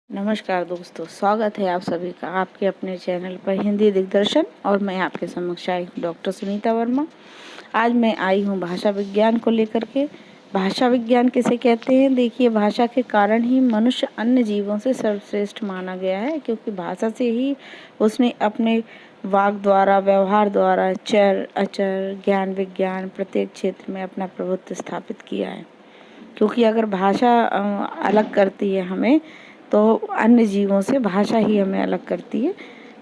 नमस्कार दोस्तों, स्वागत है आप सभी का आपके अपने चैनल पर हिंदी दिग्दर्शन। और मैं आपके समक्ष आई हूँ डॉक्टर सुनीता वर्मा। आज मैं आई हूँ भाषा विज्ञान को लेकर के। भाषा विज्ञान किसे कहते हैं? देखिए, भाषा के कारण ही मनुष्य अन्य जीवों से सर्वश्रेष्ठ माना गया है, क्योंकि भाषा से ही उसने अपने वाक द्वारा, व्यवहार द्वारा चर अचर ज्ञान विज्ञान प्रत्येक क्षेत्र में अपना प्रभुत्व स्थापित किया है। क्योंकि अगर भाषा अलग करती है हमें, तो अन्य जीवों से भाषा ही हमें अलग करती है।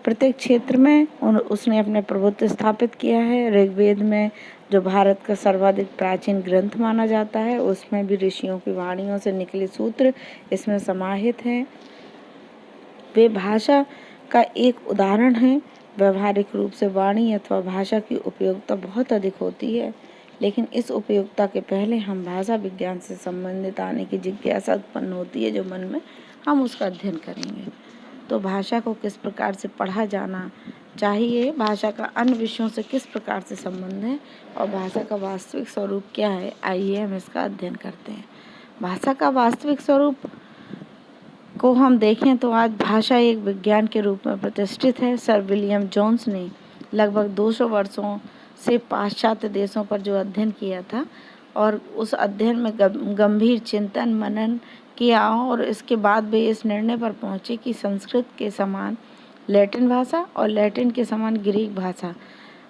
प्रत्येक क्षेत्र में उसने अपने प्रभुत्व स्थापित किया है। ऋग्वेद में, जो भारत का सर्वाधिक प्राचीन ग्रंथ माना जाता है, उसमें भी ऋषियों की वाणियों से निकले सूत्र इसमें समाहित हैं। वे भाषा का एक उदाहरण है। व्यवहारिक रूप से वाणी अथवा भाषा की उपयोगिता बहुत अधिक होती है, लेकिन इस उपयोगिता के पहले हम भाषा विज्ञान से संबंधित आने की जिज्ञासा उत्पन्न होती है जो मन में, हम उसका अध्ययन करेंगे। तो भाषा को किस प्रकार से पढ़ा जाना चाहिए, भाषा का अन्य विषयों से किस प्रकार से संबंध है और भाषा का वास्तविक स्वरूप क्या है, आइए हम इसका अध्ययन करते हैं। भाषा का वास्तविक स्वरूप को हम देखें तो आज भाषा एक विज्ञान के रूप में प्रतिष्ठित है। सर विलियम जोन्स ने लगभग 200 वर्षों से पाश्चात्य देशों पर जो अध्ययन किया था, और उस अध्ययन में गंभीर चिंतन मनन किया, और इसके बाद वे इस निर्णय पर पहुंचे कि संस्कृत के समान लैटिन भाषा और लैटिन के समान ग्रीक भाषा,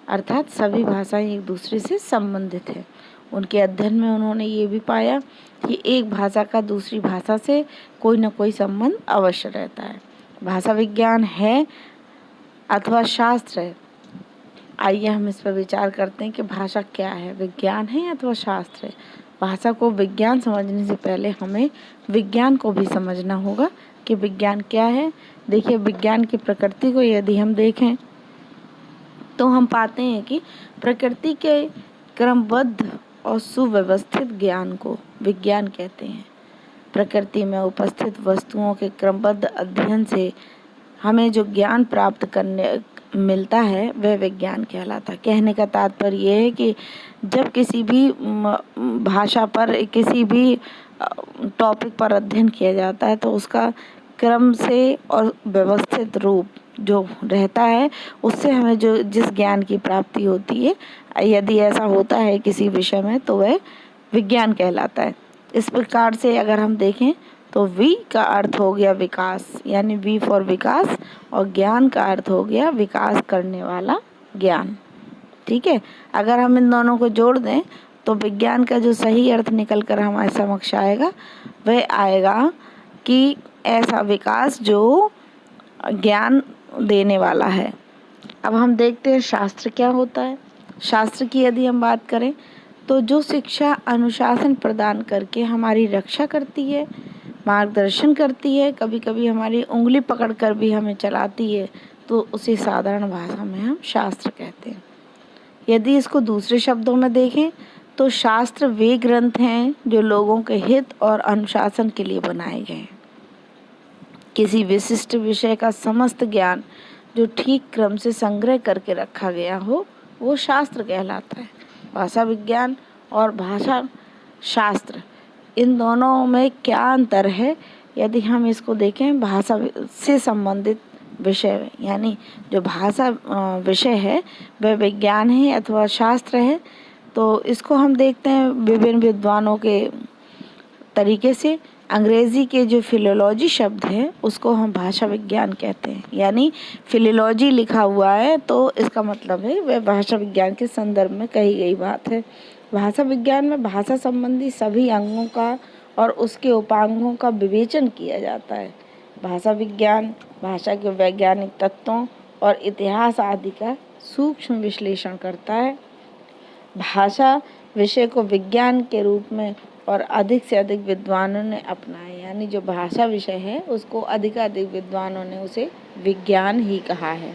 अर्थात सभी भाषाएं एक दूसरे से संबंधित है। उनके अध्ययन में उन्होंने ये भी पाया कि एक भाषा का दूसरी भाषा से कोई न कोई संबंध अवश्य रहता है। भाषा विज्ञान है अथवा शास्त्र है? आइए हम इस पर विचार करते हैं कि भाषा क्या है, विज्ञान है अथवा शास्त्र है। भाषा को विज्ञान समझने से पहले हमें विज्ञान को भी समझना होगा कि विज्ञान क्या है। देखिए, विज्ञान की प्रकृति को यदि हम देखें तो हम पाते हैं कि प्रकृति के क्रमबद्ध और सुव्यवस्थित ज्ञान को विज्ञान कहते हैं। प्रकृति में उपस्थित वस्तुओं के क्रमबद्ध अध्ययन से हमें जो ज्ञान प्राप्त करने मिलता है वह विज्ञान कहलाता है। कहने का तात्पर्य यह है कि जब किसी भी भाषा पर, किसी भी टॉपिक पर अध्ययन किया जाता है तो उसका क्रम से और व्यवस्थित रूप जो रहता है, उससे हमें जो जिस ज्ञान की प्राप्ति होती है, यदि ऐसा होता है किसी विषय में, तो वह विज्ञान कहलाता है। इस प्रकार से अगर हम देखें तो वी का अर्थ हो गया विकास, यानी वी फॉर विकास, और ज्ञान का अर्थ हो गया विकास करने वाला ज्ञान। ठीक है, अगर हम इन दोनों को जोड़ दें तो विज्ञान का जो सही अर्थ निकल कर हमारे समक्ष आएगा वह आएगा कि ऐसा विकास जो ज्ञान देने वाला है। अब हम देखते हैं शास्त्र क्या होता है। शास्त्र की यदि हम बात करें तो जो शिक्षा अनुशासन प्रदान करके हमारी रक्षा करती है, मार्गदर्शन करती है, कभी कभी हमारी उंगली पकड़कर भी हमें चलाती है, तो उसे साधारण भाषा में हम शास्त्र कहते हैं। यदि इसको दूसरे शब्दों में देखें तो शास्त्र वे ग्रंथ हैं जो लोगों के हित और अनुशासन के लिए बनाए गए हैं। किसी विशिष्ट विषय का समस्त ज्ञान जो ठीक क्रम से संग्रह करके रखा गया हो, वो शास्त्र कहलाता है। भाषा विज्ञान और भाषा शास्त्र, इन दोनों में क्या अंतर है? यदि हम इसको देखें, भाषा से संबंधित विषय, यानी जो भाषा विषय है वह विज्ञान है अथवा शास्त्र है, तो इसको हम देखते हैं विभिन्न विद्वानों के तरीके से। अंग्रेजी के जो फिलोलॉजी शब्द है उसको हम भाषा विज्ञान कहते हैं, यानी फिलोलॉजी लिखा हुआ है तो इसका मतलब है वह भाषा विज्ञान के संदर्भ में कही गई बात है। भाषा विज्ञान में भाषा संबंधी सभी अंगों का और उसके उपांगों का विवेचन किया जाता है। भाषा विज्ञान भाषा के वैज्ञानिक तत्वों और इतिहास आदि का सूक्ष्म विश्लेषण करता है। भाषा विषय को विज्ञान के रूप में और अधिक से अधिक विद्वानों ने अपनाया, यानी जो भाषा विषय है उसको अधिक विद्वानों ने उसे विज्ञान ही कहा है,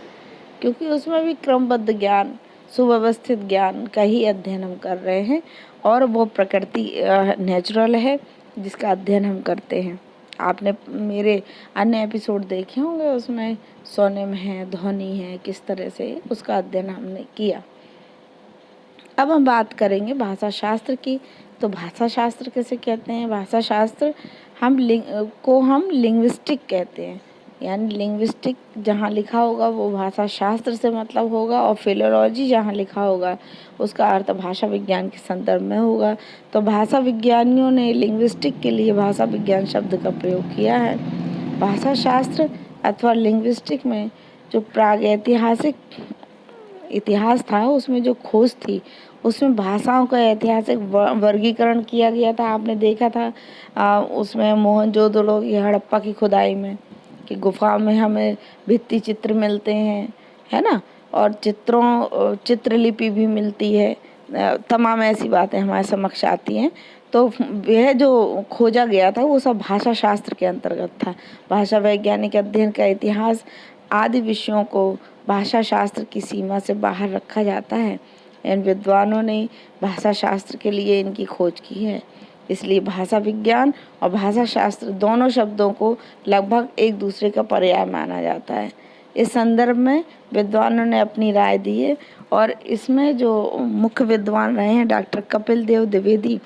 क्योंकि उसमें भी क्रमबद्ध ज्ञान, सुव्यवस्थित ज्ञान का ही अध्ययन हम कर रहे हैं, और वो प्रकृति नेचुरल है जिसका अध्ययन हम करते हैं। आपने मेरे अन्य एपिसोड देखे होंगे, उसमें स्वनिम है, ध्वनि है, किस तरह से उसका अध्ययन हमने किया। अब हम बात करेंगे भाषा शास्त्र की। तो भाषा शास्त्र किसे कहते हैं? भाषा शास्त्र हम लिंग्विस्टिक कहते हैं। यानी लिंग्विस्टिक जहाँ लिखा होगा वो भाषा शास्त्र से मतलब होगा, और फिलोलॉजी जहाँ लिखा होगा उसका अर्थ भाषा विज्ञान के संदर्भ में होगा। तो भाषा विज्ञानियों ने लिंग्विस्टिक के लिए भाषा विज्ञान शब्द का प्रयोग किया है। भाषा शास्त्र अथवा लिंग्विस्टिक में जो प्रागैतिहासिक इतिहास था, उसमें जो खोज थी, उसमें भाषाओं का ऐतिहासिक वर्गीकरण किया गया था। आपने देखा था उसमें मोहनजोदड़ो की हड़प्पा की खुदाई में कि गुफा में हमें भित्ति चित्र मिलते हैं, है ना, और चित्रलिपि भी मिलती है। तमाम ऐसी बातें हमारे समक्ष आती हैं। तो यह जो खोजा गया था वो सब भाषा शास्त्र के अंतर्गत था। भाषा वैज्ञानिक अध्ययन का इतिहास आदि विषयों को भाषा शास्त्र की सीमा से बाहर रखा जाता है। इन विद्वानों ने भाषा शास्त्र के लिए इनकी खोज की है। इसलिए भाषा विज्ञान और भाषा शास्त्र दोनों शब्दों को लगभग एक दूसरे का पर्याय माना जाता है। इस संदर्भ में विद्वानों ने अपनी राय दी है, और इसमें जो मुख्य विद्वान रहे हैं डॉक्टर कपिल देव द्विवेदी,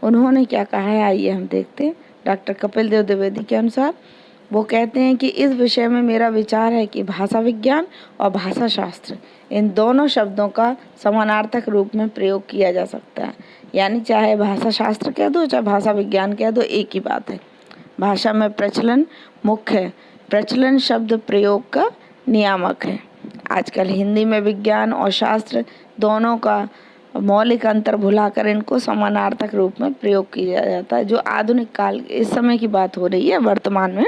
उन्होंने क्या कहा है आइए हम देखते हैं। डॉक्टर कपिल देव द्विवेदी के अनुसार वो कहते हैं कि इस विषय में मेरा विचार है कि भाषा विज्ञान और भाषा शास्त्र इन दोनों शब्दों का समानार्थक रूप में प्रयोग किया जा सकता है। यानी चाहे भाषा शास्त्र कह दो चाहे भाषा विज्ञान कह दो, एक ही बात है। भाषा में प्रचलन मुख्य है, प्रचलन शब्द प्रयोग का नियामक है। आजकल हिंदी में विज्ञान और शास्त्र दोनों का मौलिक अंतर भुलाकर इनको समानार्थक रूप में प्रयोग किया जाता है। जो आधुनिक काल इस समय की बात हो रही है वर्तमान में,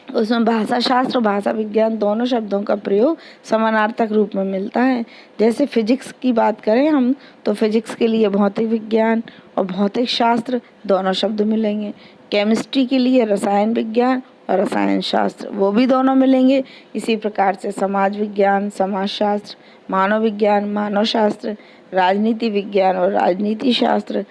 उसमें भाषा शास्त्र और भाषा विज्ञान दोनों शब्दों का प्रयोग समानार्थक रूप में मिलता है। जैसे फिजिक्स की बात करें हम, तो फिजिक्स के लिए भौतिक विज्ञान और भौतिक शास्त्र दोनों शब्द मिलेंगे। केमिस्ट्री के लिए रसायन विज्ञान और रसायन शास्त्र वो भी दोनों मिलेंगे। इसी प्रकार से समाज विज्ञान समाज शास्त्र, मानव विज्ञान मानव शास्त्र, राजनीति विज्ञान और राजनीति शास्त्र,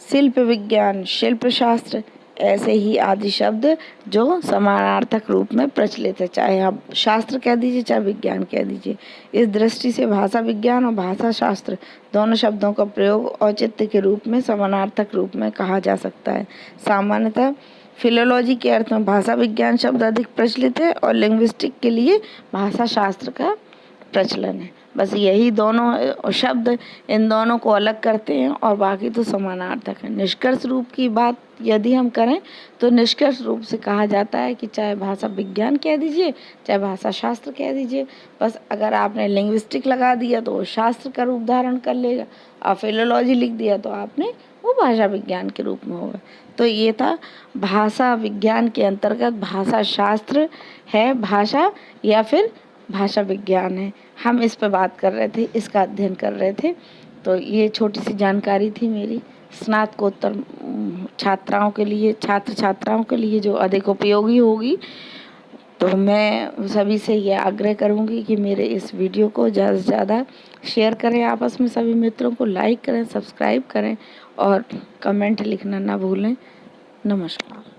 शिल्प विज्ञान शिल्प शास्त्र, ऐसे ही आदि शब्द जो समानार्थक रूप में प्रचलित है, चाहे आप शास्त्र कह दीजिए चाहे विज्ञान कह दीजिए। इस दृष्टि से भाषा विज्ञान और भाषा शास्त्र दोनों शब्दों का प्रयोग औचित्य के रूप में समानार्थक रूप में कहा जा सकता है। सामान्यतः फिलोलॉजी के अर्थ में भाषा विज्ञान शब्द अधिक प्रचलित है और लिंग्विस्टिक के लिए भाषा शास्त्र का प्रचलन है। बस यही दोनों शब्द इन दोनों को अलग करते हैं और बाकी तो समानार्थक है। निष्कर्ष रूप की बात यदि हम करें तो निष्कर्ष रूप से कहा जाता है कि चाहे भाषा विज्ञान कह दीजिए चाहे भाषा शास्त्र कह दीजिए, बस अगर आपने लिंग्विस्टिक लगा दिया तो वो शास्त्र का रूप धारण कर लेगा, और फिलोलॉजी लिख दिया तो आपने वो भाषा विज्ञान के रूप में होगा। तो ये था भाषा विज्ञान के अंतर्गत भाषा शास्त्र है भाषा या फिर भाषा विज्ञान है। हम इस पर बात कर रहे थे, इसका अध्ययन कर रहे थे। तो ये छोटी सी जानकारी थी मेरी स्नातकोत्तर छात्राओं के लिए, छात्र छात्राओं के लिए जो अधिक उपयोगी होगी। तो मैं सभी से ये आग्रह करूँगी कि मेरे इस वीडियो को ज़्यादा से ज़्यादा शेयर करें, आपस में सभी मित्रों को लाइक करें, सब्सक्राइब करें और कमेंट लिखना ना भूलें। नमस्कार।